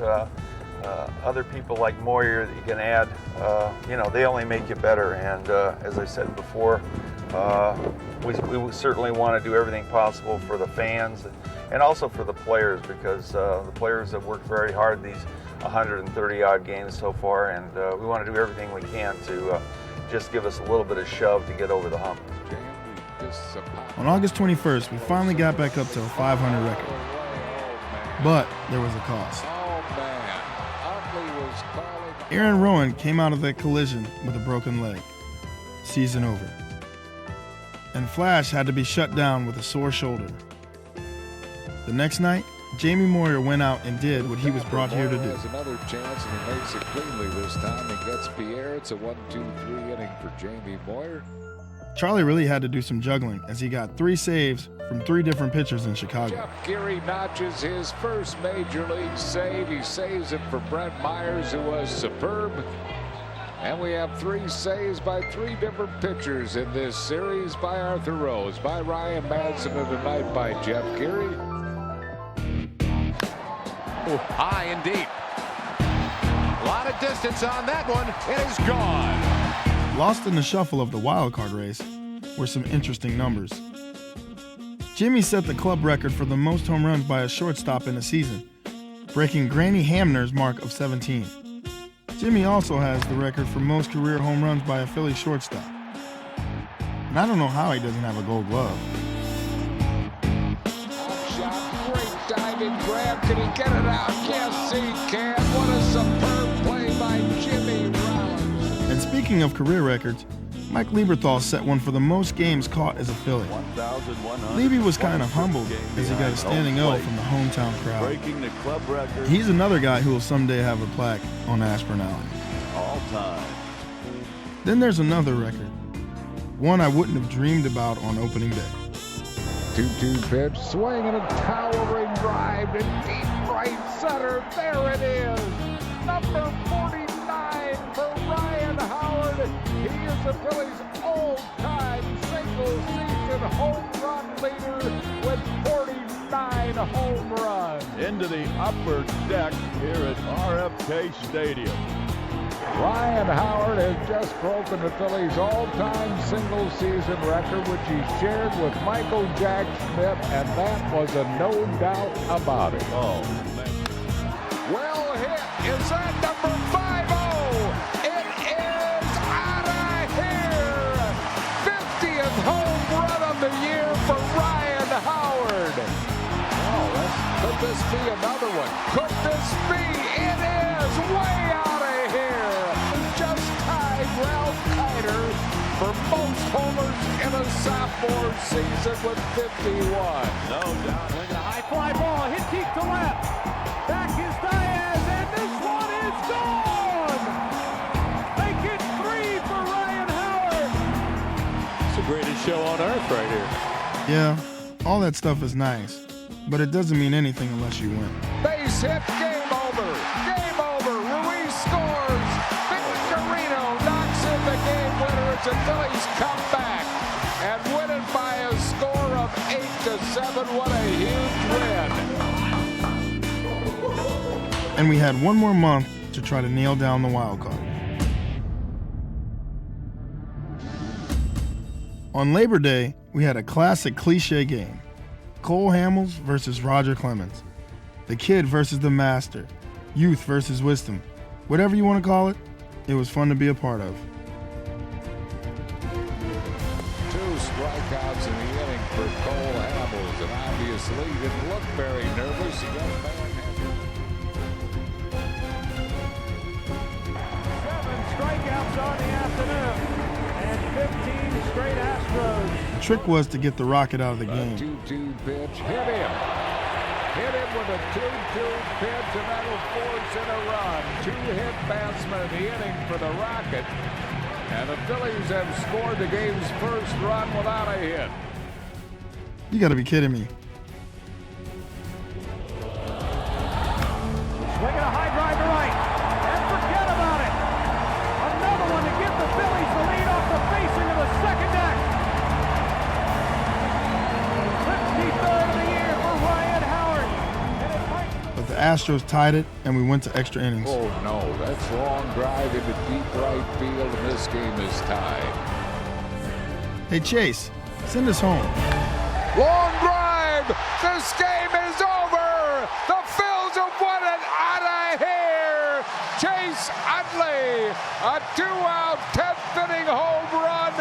other people like Moyer that you can add, they only make you better. And as I said before, we certainly want to do everything possible for the fans and also for the players, because the players have worked very hard these 130-odd games so far, and we want to do everything we can to just give us a little bit of shove to get over the hump. On August 21st, we finally got back up to a 500 record. But there was a cost. Aaron Rowan came out of that collision with a broken leg. Season over. And Flash had to be shut down with a sore shoulder. The next night, Jamie Moyer went out and did what he was brought here to do. Has another chance, and he makes it cleanly this time and gets Pierre. It's a 1-2-3 inning for Jamie Moyer. Charlie really had to do some juggling as he got 3 saves from 3 different pitchers in Chicago. Jeff Geary notches his first major league save. He saves it for Brent Myers, who was superb. And we have 3 saves by 3 different pitchers in this series, by Arthur Rose, by Ryan Madsen, and tonight by Jeff Geary. High and deep. A lot of distance on that one. It is gone. Lost in the shuffle of the wild card race were some interesting numbers. Jimmy set the club record for the most home runs by a shortstop in a season, breaking Granny Hamner's mark of 17. Jimmy also has the record for most career home runs by a Philly shortstop. And I don't know how he doesn't have a Gold Glove. Shot, great diving grab. Can he get it out? Yes, he can. What a superb play by Jimmy Rollins. And speaking of career records, Mike Lieberthal set one for the most games caught as a Philly. Levy was kind of humbled as he got a standing O from the hometown crowd. Breaking the club record. He's another guy who will someday have a plaque on Ashburn Alley. All time. Then there's another record, one I wouldn't have dreamed about on opening day. 2-2 pitch, swing and a towering drive to deep right center. There it is. Number 49 for Ryan Howard. He is the Phillies' all-time single-season home run leader with 49 home runs. Into the upper deck here at RFK Stadium. Ryan Howard has just broken the Phillies' all-time single-season record, which he shared with Michael Jack Schmidt, and that was a no doubt about it. Oh, man. Well hit. Is that number 5-0? It is out of here. 50th home run of the year for Ryan Howard. Could this be another one? Could this be? It is way out of here. Just tied Ralph Kiner for most homers in a sophomore season with 51. No doubt. Look at a high fly ball, hit deep to left. Back is Diaz, and this one is gone. Make it 3 for Ryan Howard. It's the greatest show on earth right here. Yeah, all that stuff is nice, but it doesn't mean anything unless you win. Base hit, game over. Game over. Ruiz scores. Victorino knocks in the game winner. It's a Phillies comeback and win it by a score of 8-7. What a huge win. And we had one more month to try to nail down the wild card. On Labor Day, we had a classic cliche game. Cole Hamels versus Roger Clemens. The kid versus the master. Youth versus wisdom. Whatever you want to call it, it was fun to be a part of. 2 strikeouts in the inning for Cole Hamels, and obviously he didn't look very nervous. He got a man. 7 strikeouts on the afternoon, and 15 straight Astros. The trick was to get the rocket out of the game. 2-2 pitch, hit him. Hit him with a 2-2 pitch, and that'll force in a run. 2-hit batsman in the inning for the Rocket. And the Phillies have scored the game's first run without a hit. You gotta be kidding me. Swinging a high drive to right, and forget about it. Another one to give the Phillies the lead off the facing of the second deck. 63rd of the year for Ryan Howard. But the Astros tied it, and we went to extra innings. Oh no, that's a long drive into deep right field, and this game is tied. Hey Chase, send us home. Long drive! This game is over! The Phils have won it out of here! Chase Utley, a 2-out, 10th-inning home run,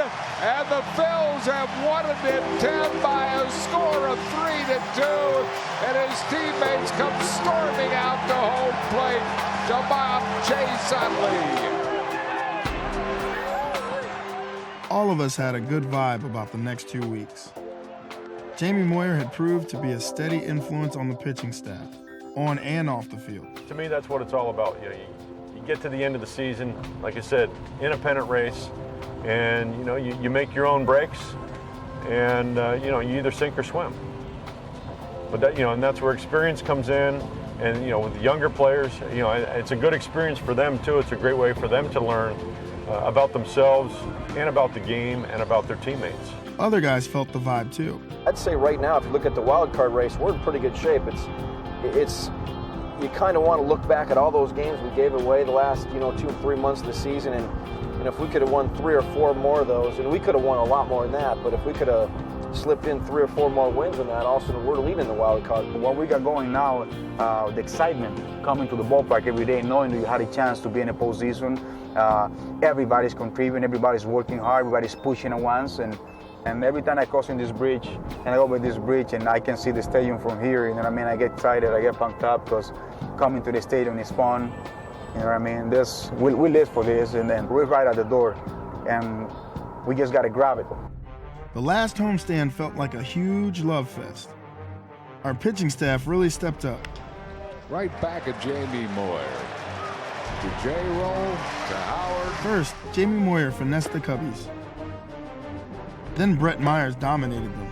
and the Phils have won it in 10 by a score of 3-2, and his teammates come storming out to home plate to mob Chase Utley. All of us had a good vibe about the next 2 weeks. Jamie Moyer had proved to be a steady influence on the pitching staff, on and off the field. To me, that's what it's all about. You get to the end of the season, like I said, independent race, and you make your own breaks, and you either sink or swim. But that and that's where experience comes in, and with the younger players, it's a good experience for them too. It's a great way for them to learn about themselves and about the game and about their teammates. Other guys felt the vibe too. I'd say right now, if you look at the wild card race, we're in pretty good shape. It's you kind of want to look back at all those games we gave away the last 2 or 3 months of the season, and if we could have won 3 or 4 more of those, and we could have won a lot more than that, but if we could have slipped in 3 or 4 more wins in that, also we're leading the wild card. What we got going now, the excitement coming to the ballpark every day, knowing that you had a chance to be in a postseason. Everybody's contributing, everybody's working hard, everybody's pushing at once, and every time I cross in this bridge and I go over this bridge and I can see the stadium from here, you know what I mean? I get excited, I get pumped up because coming to the stadium is fun. You know what I mean? We live for this, and then we're right at the door, and we just got to grab it. The last homestand felt like a huge love fest. Our pitching staff really stepped up. Right back at Jamie Moyer. To J-Roll, to Howard. First, Jamie Moyer finessed the Cubbies. Then Brett Myers dominated them.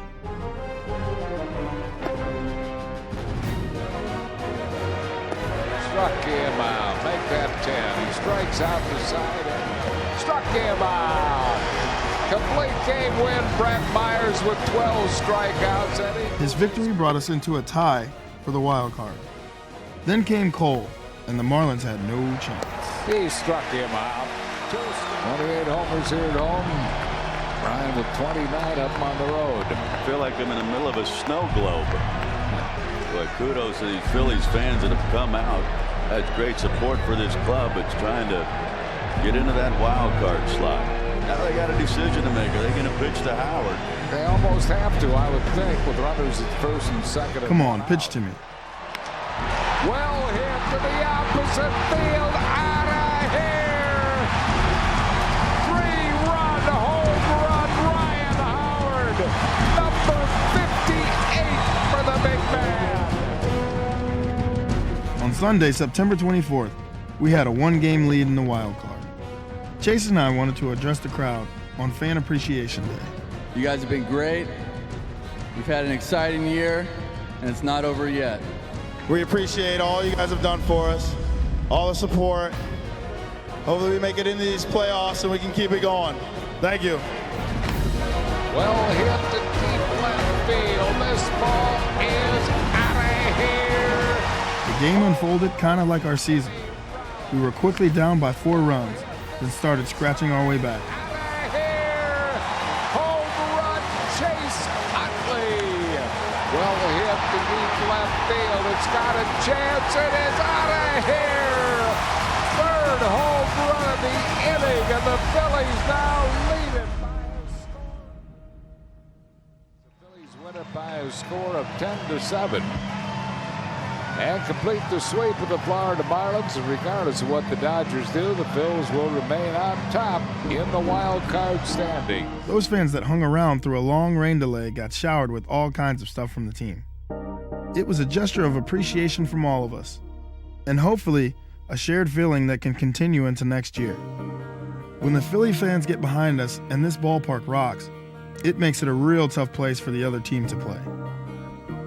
Struck him out. Make that 10. He strikes out the side and struck him out. Complete game win. Brett Myers with 12 strikeouts. His victory brought us into a tie for the wild card. Then came Cole, and the Marlins had no chance. He struck him out. 28 homers here at home. Ryan with 29 up on the road. I feel like I'm in the middle of a snow globe. But kudos to these Phillies fans that have come out. That's great support for this club. It's trying to get into that wild card slot. Now they got a decision to make. Are they going to pitch to Howard? They almost have to, I would think, with runners at first and second. Come on, pitch to me. Well hit to the opposite field. Out of here. 3-run home run, Ryan Howard. Number 58 for the big man. On Sunday, September 24th, we had a 1-game lead in the wild card. Chase and I wanted to address the crowd on Fan Appreciation Day. You guys have been great. We've had an exciting year, and it's not over yet. We appreciate all you guys have done for us, all the support. Hopefully we make it into these playoffs and we can keep it going. Thank you. Well hit to deep left field. This ball is out of here. The game unfolded kind of like our season. We were quickly down by 4 runs, then started scratching our way back. Out of here. Home run, Chase Utley. Well hit to deep left field. It's got a chance, and it's out of here. Phillies now lead it by a score. The Phillies win it by a score of 10-7. And complete the sweep of the Florida Marlins. And regardless of what the Dodgers do, the Phils will remain on top in the wild card standing. Those fans that hung around through a long rain delay got showered with all kinds of stuff from the team. It was a gesture of appreciation from all of us, and hopefully a shared feeling that can continue into next year. When the Philly fans get behind us and this ballpark rocks, it makes it a real tough place for the other team to play.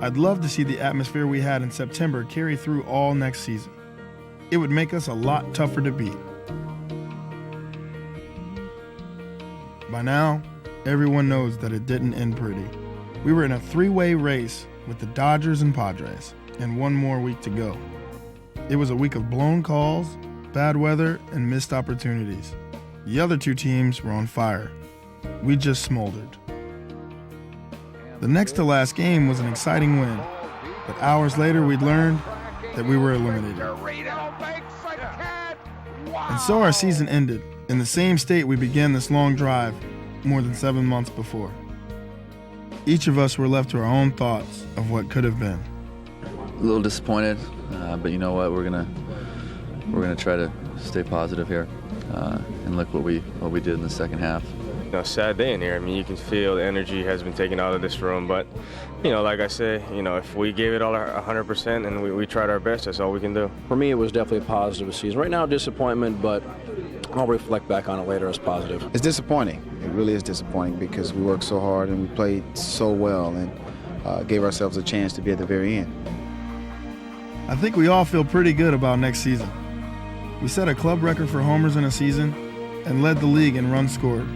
I'd love to see the atmosphere we had in September carry through all next season. It would make us a lot tougher to beat. By now, everyone knows that it didn't end pretty. We were in a three-way race with the Dodgers and Padres, and one more week to go. It was a week of blown calls, bad weather, and missed opportunities. The other two teams were on fire. We just smoldered. The next to last game was an exciting win, but hours later we'd learned that we were eliminated. And so our season ended in the same state we began this long drive more than 7 months before. Each of us were left to our own thoughts of what could have been. A little disappointed, but you know what? We're gonna try to stay positive here and look what we did in the second half. Sad day in here. I mean, you can feel the energy has been taken out of this room. But, like I say, if we gave it all 100% and we tried our best, that's all we can do. For me, it was definitely a positive season. Right now, disappointment, but I'll reflect back on it later as positive. It's disappointing. It really is disappointing because we worked so hard and we played so well and gave ourselves a chance to be at the very end. I think we all feel pretty good about next season. We set a club record for homers in a season and led the league in runs scored.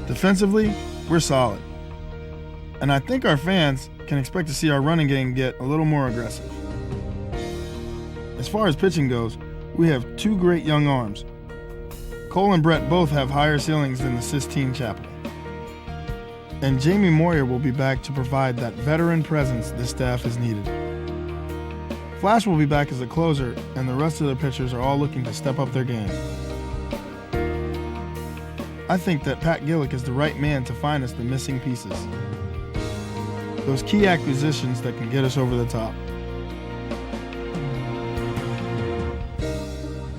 Defensively, we're solid. And I think our fans can expect to see our running game get a little more aggressive. As far as pitching goes, we have two great young arms. Cole and Brett both have higher ceilings than the Sistine Chapel. And Jamie Moyer will be back to provide that veteran presence this staff has needed. Flash will be back as a closer, and the rest of the pitchers are all looking to step up their game. I think that Pat Gillick is the right man to find us the missing pieces. Those key acquisitions that can get us over the top.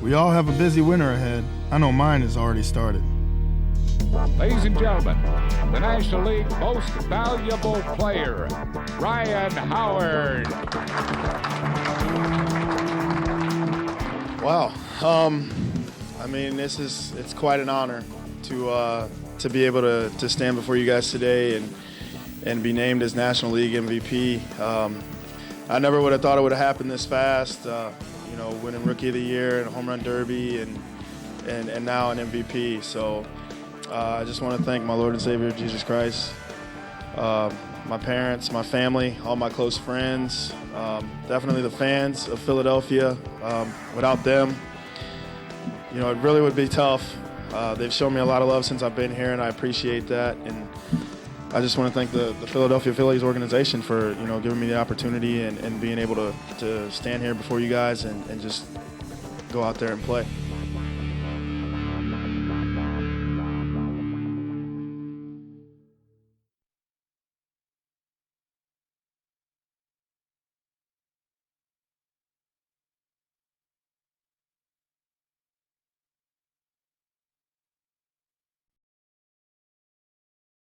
We all have a busy winter ahead. I know mine has already started. Ladies and gentlemen, the National League Most Valuable Player, Ryan Howard. Wow. I mean, it's quite an honor to be able to stand before you guys today and be named as National League MVP. I never would have thought it would have happened this fast. Winning Rookie of the Year and a Home Run Derby and now an MVP. So I just want to thank my Lord and Savior Jesus Christ, my parents, my family, all my close friends, definitely the fans of Philadelphia. Without them, it really would be tough. They've shown me a lot of love since I've been here, and I appreciate that. And I just want to thank the Philadelphia Phillies organization for giving me the opportunity and being able to stand here before you guys and just go out there and play.